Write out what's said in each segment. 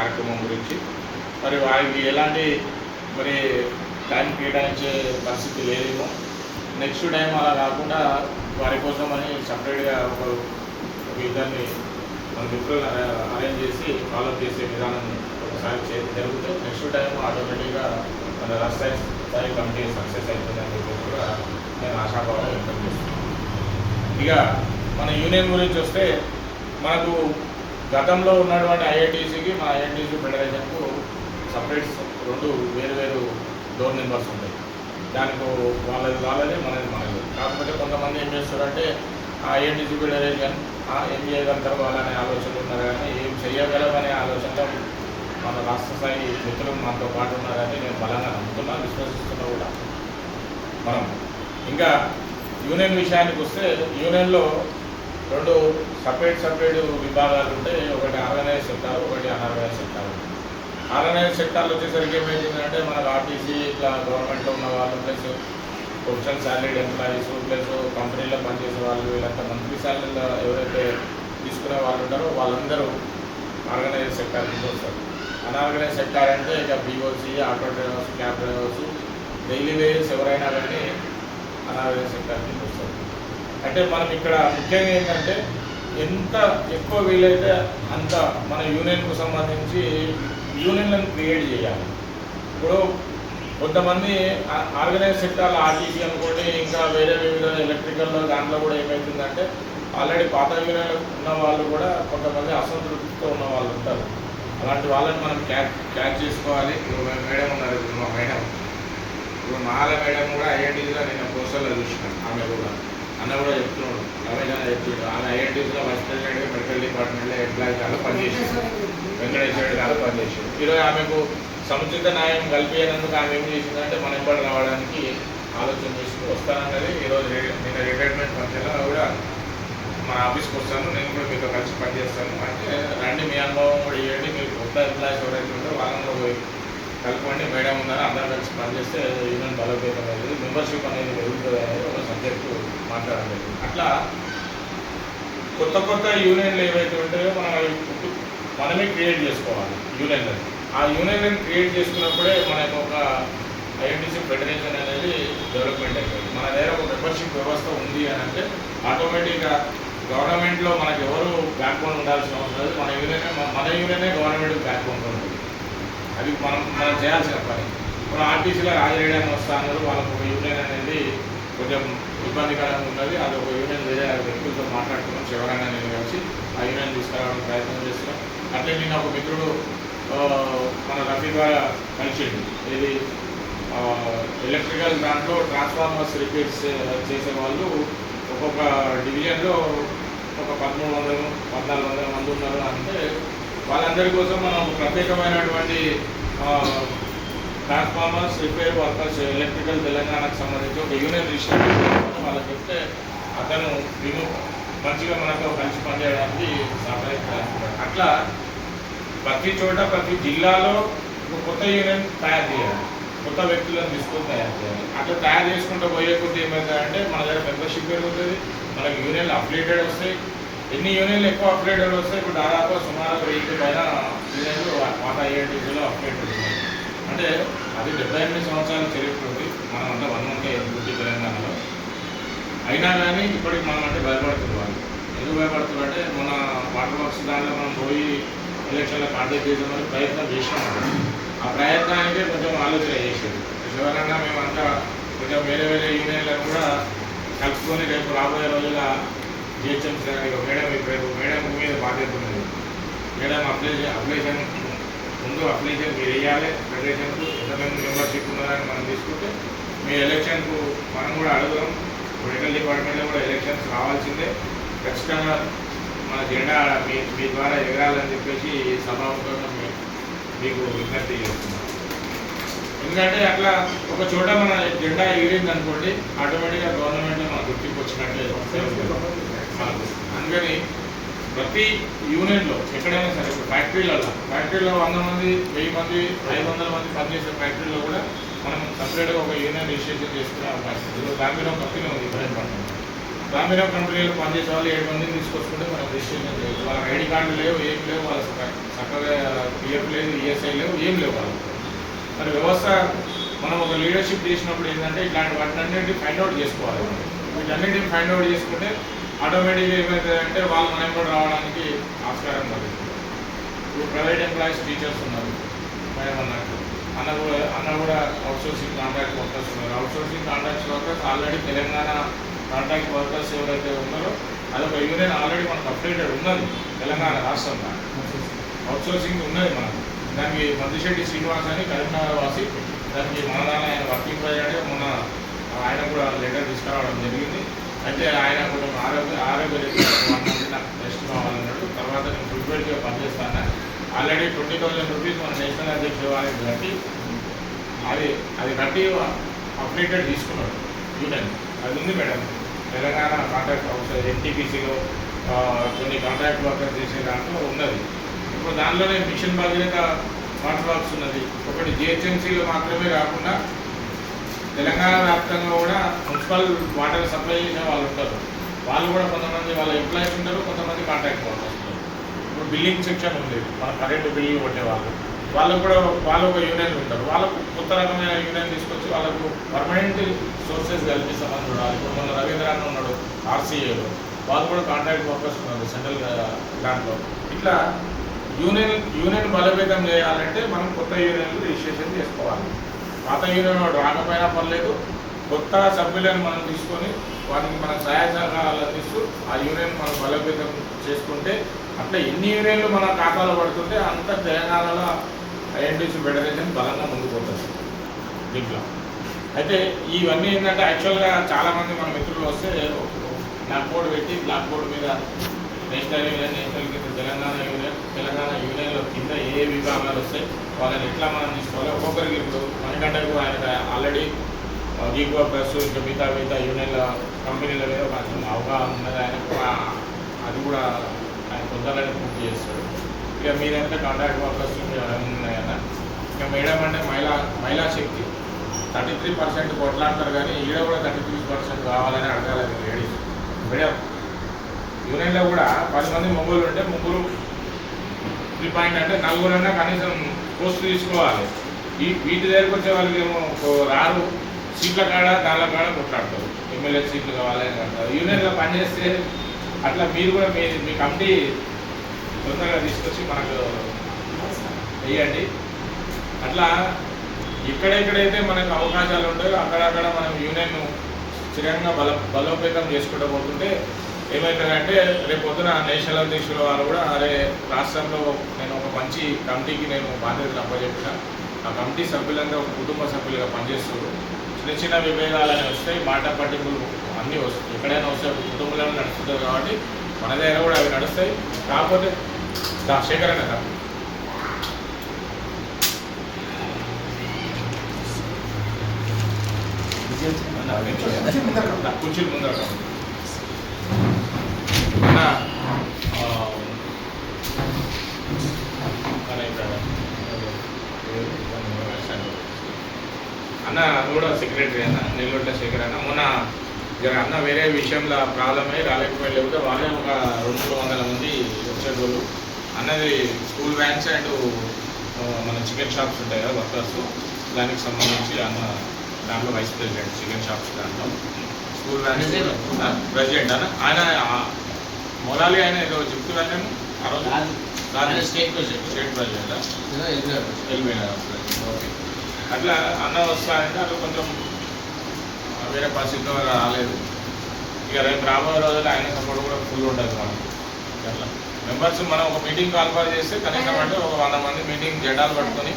కార్యక్రమం గురించి మరి వారికి ఎలాంటి మరి టైం కేటాయించే పరిస్థితి లేదేమో. నెక్స్ట్ టైం అలా కాకుండా వారి కోసం అని సపరేట్గా ఒక ఇద్దరిని మన మిత్రులను అరేంజ్ చేసి ఫాలో చేసే విధానం ఒకసారి జరిగితే నెక్స్ట్ టైం ఆటోమేటిక్గా మన రాష్ట్ర స్థాయి కమిటీ సక్సెస్ అవుతుందని చెప్పేసి కూడా నేను ఆశాభావం వ్యక్తం చేస్తున్నాను. ఇక మన యూనియన్ గురించి వస్తే మనకు గతంలో ఉన్నటువంటి ఐఐటీసీకి మన ఐఐటీసీ ఫెడరేషన్కు సపరేట్ రెండు వేరు డోర్ నెంబర్స్ ఉంటాయి. దానికి వాళ్ళదే మనది. కాకపోతే కొంతమంది ఏం చేస్తారంటే ఆ ఐఐటీసీ ఫెడరేషన్ ఏం చేయగలుగుతారు వాళ్ళనే ఆలోచనలు ఉన్నారు, కానీ ఏం చేయగలమనే ఆలోచనలో మన రాష్ట్ర స్థాయి మిత్రులు మనతో పాటు ఉన్నారని నేను బలంగా నమ్ముతున్నా, విశ్వసిస్తున్నా కూడా. మనం ఇంకా యూనియన్ విషయానికి వస్తే యూనియన్లో రెండు సపరేట్ విభాగాలు ఉంటాయి. ఒకటి ఆర్గనైజ్ సెక్టార్, ఒకటి అన్ఆర్గనైజ్ సెక్టార్. ఆర్గనైజ్ సెక్టార్లు వచ్చేసరికి ఏమైతుందంటే మనకు ఆర్టీసీ ఇట్లా గవర్నమెంట్లో ఉన్న వాళ్ళు plus professional salaried employees plus కంపెనీలో పనిచేసే వాళ్ళు వీళ్ళంతా మంత్లీ శాలరీలో ఎవరైతే తీసుకునే వాళ్ళు ఉంటారో వాళ్ళందరూ ఆర్గనైజ్ సెక్టార్ కింద వస్తారు. అన్ఆర్గనైజ్ సెక్టార్ అంటే ఇక BOC, auto drivers, cab drivers, daily wages ఎవరైనా కానీ అన్ఆర్గనైజ్ సెక్టార్ కింద వస్తారు. అంటే మనం ఇక్కడ ముఖ్యంగా ఏంటంటే ఎంత ఎక్కువ వీలైతే అంత మన యూనియన్కు సంబంధించి యూనియన్లను క్రియేట్ చేయాలి. ఇప్పుడు కొంతమంది ఆర్గనైజ్ సెక్టార్లో ఆర్టీసీ అనుకోండి, ఇంకా వేరే వివిధ ఎలక్ట్రికల్లో దాంట్లో కూడా ఏమవుతుందంటే ఆల్రెడీ పాత యూనియన్ ఉన్న వాళ్ళు కూడా కొంతమంది అసంతృప్తితో ఉన్న వాళ్ళు ఉంటారు. అలాంటి వాళ్ళని మనం క్యాచ్ చేసుకోవాలి. ఇప్పుడు మేడం ఉన్నారు, ఇప్పుడు మా మేడం, ఇప్పుడు మాల మేడం కూడా ఐఐటీసీలో నేను పోస్టర్లో చూసినాను. ఆమె కూడా అన్న కూడా చెప్తున్నాడు, రమేష్ అన్న చెప్తున్నాడు, ఆమె ఐఐటీసీలో వైస్ ప్రెసిడెంట్గా మెడికల్ డిపార్ట్మెంట్లో ఎంప్లాయీగా పనిచేసాడు, వెంకటేశ్వర గారు పనిచేసాడు. ఈరోజు ఆమెకు సముచిత న్యాయం కల్పించినందుకు ఆమె ఏం చేసిందంటే మన ఎంబడి రావడానికి ఆలోచన చేసుకుని వస్తానన్నది. ఈరోజు నేను రిటైర్మెంట్ ఫంక్షన్లో కూడా మన ఆఫీస్కి వస్తాను, నేను కూడా మీతో కలిసి పనిచేస్తాను అంటే రండి, మీ అనుభవం కూడా ఇవ్వండి, మీరు కొత్త ఎంప్లాయీస్ ఎవరైతే ఉంటారో వాళ్ళని పోయి కలుపుకోండి, మేడం ఉన్నారు, అందరూ కలిసి పనిచేస్తే యూనియన్ బలోపేతం అనేది, మెంబర్షిప్ అనేది పెరుగుతుంది అనేది ఒక సబ్జెక్టు మాట్లాడలేదు. అట్లా కొత్త యూనియన్లు ఏవైతే ఉంటాయో మనమే క్రియేట్ చేసుకోవాలి యూనియన్లు. ఆ యూనియన్ క్రియేట్ చేసుకున్నప్పుడే మనకు ఒక ఐఐటీసీ ఫెడరేషన్ అనేది డెవలప్మెంట్ అయిపోయింది. మన దగ్గర ఒక మెంబర్షిప్ వ్యవస్థ ఉంది అని అంటే ఆటోమేటిక్గా గవర్నమెంట్లో మనకు ఎవరు బ్యాక్ బోన్ ఉండాల్సిన అవసరం లేదు. మన యూనియనే గవర్నమెంట్ బ్యాక్ బోన్ ఉంటుంది. అది మనం చేయాల్సిన పని. ఇప్పుడు ఆర్టీసీలో రాజరేయడానికి వస్తా అన్నారు, వాళ్ళకు ఒక యూనియన్ అనేది కొంచెం ఇబ్బందికరంగా ఉన్నది. అది ఒక యూనియన్ వేరే వ్యక్తులతో మాట్లాడుతున్నాం, శివరంగా నేను కలిసి ఆ యూనియన్ తీసుకురావడానికి ప్రయత్నం చేస్తున్నాం. అట్లే నేను ఒక మిత్రుడు మన రఫీ ద్వారా కలిసిండు, ఇది ఎలక్ట్రికల్ దాంట్లో ట్రాన్స్ఫార్మర్స్ రిపేర్స్ చేసే వాళ్ళు ఒక్కొక్క డివిజన్లో ఒక 1300-1400 మంది ఉన్నారు అంటే వాళ్ళందరి కోసం మనం ప్రత్యేకమైనటువంటి ట్రాన్స్ఫార్మర్స్ రిపేర్ వర్కర్స్ ఎలక్ట్రికల్ తెలంగాణకు సంబంధించి ఒక యూనియన్ రిజిస్టర్ వాళ్ళకి చెప్తే అతను మంచిగా మనతో కలిసి పనిచేయడానికి సహాయపడుతున్నాడు. అట్లా ప్రతి చోట ప్రతి జిల్లాలో ఒక కొత్త యూనియన్ తయారు చేయాలి, కొత్త వ్యక్తులను తీసుకొని తయారు చేయాలి. అట్లా తయారు చేసుకుంటూ పోయే కొద్ది ఏమవుతుందంటే మన దగ్గర మెంబర్షిప్ పెరుగుతుంది, మనకి యూనియన్లు అప్డేటెడ్ వస్తాయి. ఎన్ని యూనియన్లు ఎక్కువ అప్డేటెడ్ వస్తాయి, ఇప్పుడు దాదాపు సుమారు 1000 పైన యూనియన్లు పాత ఐఐటీసీలో అప్డేటెడ్ ఉన్నాయి. అంటే అది 78 సంవత్సరాల చరిత్ర ఉంది. మనం అంటే 1 తెలంగాణలో అయినా కానీ ఇప్పటికి మనం అంటే భయపడుతుంది. వాళ్ళు ఎందుకు భయపడుతున్నారు అంటే మన వాటర్ వర్క్స్ దాంట్లో మనం పోయి ఎలక్షన్లో కాంటాక్ట్ చేద్దామని ప్రయత్నం చేసినాం. ఆ ప్రయత్నానికి కొంచెం ఆలోచన చేసేది శివరంగా మేమంతా కొంచెం వేరే యూనియన్లను కూడా కలుసుకొని రేపు రాబోయే రోజుల జిహెచ్ఎంసీ గారికి మేడం ఇప్పుడు మేడం మీద బాధ్యత ఉన్నది. మేడం అప్లికేషన్ మీరు వేయాలి, ఫెడరేషన్కు ఎంతమంది మెంబర్షిప్ ఉన్నదని మనం తీసుకుంటే మీ ఎలక్షన్కు మనం కూడా అడుగుదాం. మెడికల్ డిపార్ట్మెంట్లో కూడా ఎలక్షన్స్ రావాల్సిందే, ఖచ్చితంగా మన జెండా మీ ద్వారా ఎగరాలని చెప్పేసి సభాముఖంగా మీకు విజ్ఞప్తి చేస్తున్నాం. ఎందుకంటే అట్లా ఒక చోట మన జెండా ఎగిరింది అనుకోండి, ఆటోమేటిక్గా గవర్నమెంట్లో మన గుర్తింపు వచ్చినట్లే. అందుకని ప్రతి యూనియన్లో ఎక్కడైనా సరే ఇప్పుడు ఫ్యాక్టరీలో 100 మంది 1000 మంది 500 మంది పనిచేసే ఫ్యాక్టరీలో కూడా మనం సపరేట్గా ఒక యూనియన్ రిజిస్ట్రేషన్ చేసుకునే అవకాశం. ఇప్పుడు గ్రామీణ కంపెనీ ఉంది, గ్రామీణ కంపెనీలో పనిచేసే వాళ్ళు 7 మందిని తీసుకొచ్చుకుంటే మనం రిజిస్ట్రేషన్ చేయొచ్చు. వాళ్ళకి ఐడి కార్డు లేవు, ఏం లేవు, వాళ్ళు చక్కగా పిఎఫ్ లేదు, ఈఎస్ఐ లేవు, ఏం లేవు వాళ్ళకి. మరి వ్యవస్థ మనం ఒక లీడర్షిప్ చేసినప్పుడు ఏంటంటే ఇట్లాంటి వాటినన్నింటినీ ఫైండ్ అవుట్ చేసుకోవాలి. వీటన్నింటిని ఫైండ్ అవుట్ చేసుకుంటే ఆటోమేటిక్గా ఏమవుతుందంటే వాళ్ళు మనం కూడా రావడానికి ఆస్కారం కలుగుతుంది. ఇప్పుడు ప్రైవేట్ ఎంప్లాయీస్ టీచర్స్ ఉన్నారు, మేడం అన్నట్టు అన్న కూడా అవుట్సోర్సింగ్ కాంట్రాక్ట్ వర్కర్స్ ఉన్నారు. Outsourcing contract workers already Telangana contract workers ఎవరైతే ఉన్నారో అదొక యూనియన్ ఆల్రెడీ మనకు అప్డేటెడ్ ఉన్నది తెలంగాణ రాష్ట్రంలో. అవుట్సోర్సింగ్ ఉన్నది మనకు. దానికి మద్దిశెట్టి శ్రీనివాస్ అని కరీంనగర్ వాసి, దానికి మన ఆయన వర్కింగ్ ప్రెసిడెంట్ మొన్న ఆయన కూడా లెటర్ తీసుకురావడం జరిగింది. అయితే ఆయన కొంచెం ఆరోగ్య నాకు టెస్ట్ కావాలన్నాడు. తర్వాత నేను ప్రిపేర్గా పనిచేస్తాను. ఆల్రెడీ 20,000 రూపీస్ మన నేషనల్ అధ్యక్షుడు వారికి కట్టి అది కట్టి అప్డేటెడ్ తీసుకున్నాడు యూనియన్. అది ఉంది మేడం తెలంగాణ కాంట్రాక్ట్ హౌస్ ఎన్టీపీసీలో కొన్ని కాంట్రాక్ట్ వర్కర్స్ చేసే దాంట్లో ఉన్నది. ఇప్పుడు దానిలోనే మిషన్ భగీరథ వాటర్ వర్క్స్ ఉన్నది. ఒకటి జిహెచ్ఎంసీలో మాత్రమే కాకుండా తెలంగాణ వ్యాప్తంగా కూడా మున్సిపల్ వాటర్ సప్లై చేసే వాళ్ళు ఉంటారు. వాళ్ళు కూడా కొంతమంది వాళ్ళ ఎంప్లాయీస్ ఉంటారు, కొంతమంది కాంట్రాక్ట్ వర్కర్స్ ఉంటారు. ఇప్పుడు బిల్లింగ్ సెక్షన్ ఉంది, మన కరెంటు బిల్లు కొట్టే వాళ్ళకు కూడా వాళ్ళు ఒక యూనియన్ ఉంటారు. వాళ్ళకు కొత్త రకమైన యూనియన్ తీసుకొచ్చి వాళ్ళకు పర్మనెంట్ సోర్సెస్ కల్పిస్తామని చూడాలి. ఇప్పుడు మన రవీంద్ర అన్న ఉన్నాడు ఆర్సీఏలో, వాళ్ళు కూడా కాంట్రాక్ట్ వర్కర్స్ ఉన్నారు సెంట్రల్ దాంట్లో. ఇట్లా యూనియన్ బలోపేతం చేయాలంటే మనం కొత్త యూనియన్లు రిజిస్ట్రేషన్ చేసుకోవాలి. పాత యూనియన్ వాడు రాకపోయినా పర్లేదు, కొత్త సభ్యులను మనం తీసుకొని వాటికి మనం సహాయ సహకారాలు అందిస్తూ ఆ యూనియన్ మనం బలోపేతం చేసుకుంటే అట్లా ఎన్ని యూనియన్లు మన ఖాతాలో పడుతుంటే అంత తెలంగాణలో ఐఎన్టీసీ ఫెడరేషన్ బలంగా ముందుకుపోతుంది దీంట్లో. అయితే ఇవన్నీ ఏంటంటే యాక్చువల్గా చాలామంది మన మిత్రులు వస్తే బ్లాక్ బోర్డు పెట్టి బ్లాక్ బోర్డు మీద నేషనల్ యూనియన్, నేషనల్ కింద తెలంగాణ యూనియన్లో కింద ఏ విభాగాలు వస్తాయి వాళ్ళని ఎట్లా మనం తీసుకోవాలి. ఒక్కొక్కరికి ఇప్పుడు మణికంఠకు ఆయన ఆల్రెడీ గీగో ప్లస్ ఇంకా మిగతా యూనియన్ల కంపెనీల మీద ఒక అవగాహన ఉన్నది ఆయనకు. అది కూడా ఆయన తొందరగానే పూర్తి చేస్తాడు. ఇక మీరంటే కాంట్రాక్ట్ వర్కర్స్ ఉన్నాయన్న. ఇక మేడం అంటే మహిళా శక్తి 33% కొట్లాడతారు, కానీ ఈడ కూడా 33% కావాలని అడగాలి లేడీస్. మేడం యూనియన్లో కూడా 10 మంది మొగ్గులు ఉంటే ముగ్గురు 3 పాయింట్ అంటే 4 కనీసం పోస్టులు తీసుకోవాలి. వీటి దగ్గరికి వచ్చే వాళ్ళకి ఏమో రారు, సీట్ల కాడ దానిల కాడ కొట్లాడతారు. ఎమ్మెల్యే సీట్లు కావాలని అంటారు. యూనియన్లో పనిచేస్తే అట్లా మీరు కూడా మీ కమిటీ తొందరగా తీసుకొచ్చి మనకు వేయండి. అట్లా ఎక్కడెక్కడైతే మనకు అవకాశాలు ఉంటాయో అక్కడక్కడ మనం యూనియన్ స్థిరంగా బలోపేతం చేసుకుంటూ పోతుంటే ఏమవుతుందంటే రేపు పొద్దున నేషనల్ అధ్యక్షుల వారు కూడా అరే రాష్ట్రంలో నేను ఒక మంచి కమిటీకి నేను బాధ్యతలు అప్పచెప్పిన, ఆ కమిటీ సభ్యులంతా ఒక కుటుంబ సభ్యులుగా పనిచేస్తారు. చిన్న చిన్న విభేదాలు వస్తాయి, మాట పట్టింపులు అన్నీ వస్తాయి, ఎక్కడైనా వస్తాయి, కుటుంబంలో నడుస్తుంటారు కాబట్టి మన దగ్గర కూడా అవి నడుస్తాయి. కాకపోతే శేఖరణ కదా కుర్చీలు ముందర అన్న కూడా సెక్రటరీ అన్న నెల్లూరులో శేఖర్ అన్న. మొన్న అన్న వేరే విషయంలో ప్రాబ్లమ్ అయ్యి రాలేకపోతే వాళ్ళే ఒక 200-300 మంది వచ్చేటోళ్ళు. అన్నది స్కూల్ వ్యాన్స్ అండ్ మన చికెన్ షాప్స్ ఉంటాయి కదా వర్కర్స్, దానికి సంబంధించి అన్న దాంట్లో వైస్ ప్రెసిడెంట్ చికెన్ షాప్స్ దాంట్లో స్కూల్ వ్యాన్స్ ప్రెసిడెంట్ అన్న. ఆయన మొరాలి ఆయన ఏదో చెప్తున్నాను ఆ రోజు స్టేట్ ప్రెసిడెంట్ ఓకే. అట్లా అన్న వస్తారంటే అట్లా కొంచెం వేరే పరిస్థితిలో రాలేదు. ఇక రేపు రాబోయే రోజుల్లో ఆయన సపోర్ట్ కూడా ఫుల్ ఉంటుంది మనకి. అట్లా మెంబర్స్ మనం ఒక మీటింగ్ కాల్ఫర్ చేస్తే కనీసం అంటే ఒక 100 మంది మీటింగ్ జెండాలు పట్టుకొని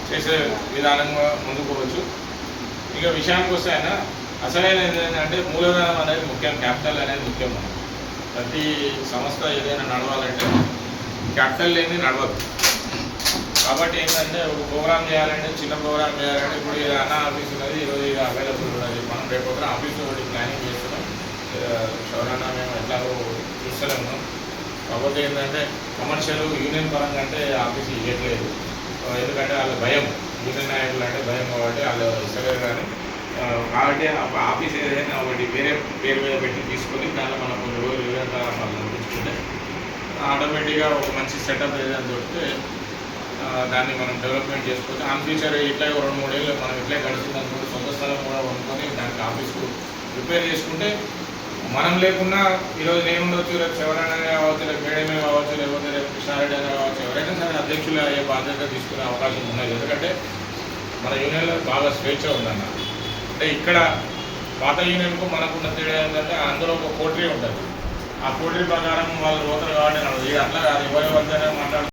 చేసే విధానంగా ముందుకు పోవచ్చు. ఇక విషయానికి వస్తే ఆయన అసలైన ఏంటంటే మూలధనం అనేది ముఖ్యం, క్యాపిటల్ అనేది ముఖ్యం. మనం ప్రతి సంస్థ ఏదైనా నడవాలంటే క్యాపిటల్ లేని నడవదు. కాబట్టి ఏంటంటే ఒక ప్రోగ్రామ్ చేయాలంటే చిన్న ప్రోగ్రామ్ చేయాలంటే ఇప్పుడు అన్న ఆఫీస్ ఉన్నది, ఈరోజు ఇక అవైలబుల్ ఉన్నది, మనం రేపు పొద్దున ఆఫీస్లో ఒకటి ప్లానింగ్ చేస్తున్నాం. ఎవరన్నా మేము ఎట్లాగో చూస్తూనే ఉన్నాం. కాకపోతే ఏంటంటే కమర్షియల్ యూనియన్ పరంగా అంటే ఆఫీస్ ఇవ్వట్లేదు. ఎందుకంటే వాళ్ళ భయం, యూనియన్ నాయకులు అంటే భయం కాబట్టి వాళ్ళు ఇస్తలేరు. కానీ కాబట్టి ఆఫీస్ ఏదైనా ఒకటి వేరే పేరు మీద పెట్టి తీసుకొని దానిలో మనం కొన్ని రోజులు యూనియన్ మనం నడిపించుకుంటే ఆటోమేటిక్గా ఒక మంచి సెటప్ ఏదైనా దొరికితే దాన్ని మనం డెవలప్మెంట్ చేసుకోవచ్చు. ఆన్ ఫ్యూచర్ ఇట్లా 2-3 ఏళ్ళు మనం ఇట్లా గడిచిందనుకుంటే సొంత స్థలం కూడా కొనుక్కొని దానికి ఆఫీస్కు ప్రిపేర్ చేసుకుంటే మనం లేకున్నా ఈరోజు నేను ఉండొచ్చు, రేపు శివరాయణ కావచ్చు, రేపు మేడమే కావచ్చు, లేకపోతే రేపు కృష్ణారెడ్డి అని కావచ్చు, ఎవరైనా సరే అధ్యక్షులు అయ్యే బాధ్యత తీసుకునే అవకాశం ఉన్నది. ఎందుకంటే మన యూనియన్లో బాగా స్వేచ్ఛ ఉందన్న. అంటే ఇక్కడ పాత యూనియన్కు మనకున్న తేడా ఏంటంటే అందులో ఒక కోటరీ ఉంటుంది. ఆ కోటరీ ప్రకారం వాళ్ళు పోతారు కాబట్టి అట్లా కాదు, ఎవరి వద్దనే మాట్లాడుతున్నారు.